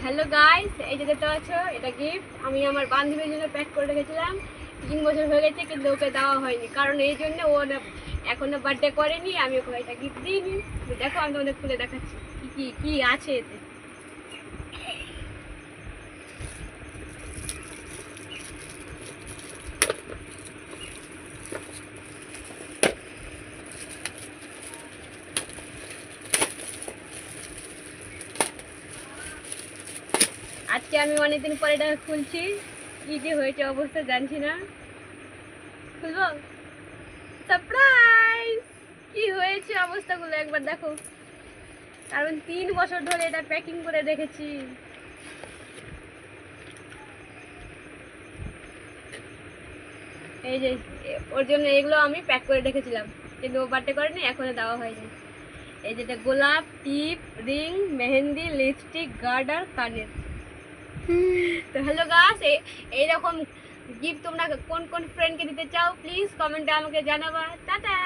Hello guys, এই যে দেখতে পাচ্ছ এটা গিফট আমি আমার বান্ধবীর জন্য প্যাক করে রেখেছিলাম। 3 বছর হয়ে গেছে কিন্তু ওকে দেওয়া হয়নি, কারণ এই জন্য ও এখনো বার্থডে করেনি। আমি ওকে এটা গিফট দিইনি। দেখো আমি তোমাদের খুলে দেখাচ্ছি কি কি কি আছে এতে। আজকে আমি অনেকদিন পরে এটা খুলছি, কি যে হয়েছে অবস্থা জানছি না। খুলবো, সারপ্রাইজ! কি হয়েছে অবস্থাগুলো একবার দেখো, কারণ 3 বছর ধরে এটা প্যাকিং করে রেখেছি। এই যে ওর জন্য এগুলো আমি প্যাক করে রেখেছিলাম, কিন্তু ও বার্থডে করেনি, এখনো দেওয়া হয়নি। এই যেটা গোলাপ, টিপ, রিং, মেহেন্দি, লিপস্টিক, গার্ড আর কানের। তো হ্যালো গাছ, এইরকম গিফট তোমরা কোন কোন ফ্রেন্ডকে দিতে চাও প্লিজ কমেন্টে আমাকে জানাবা। টাটা।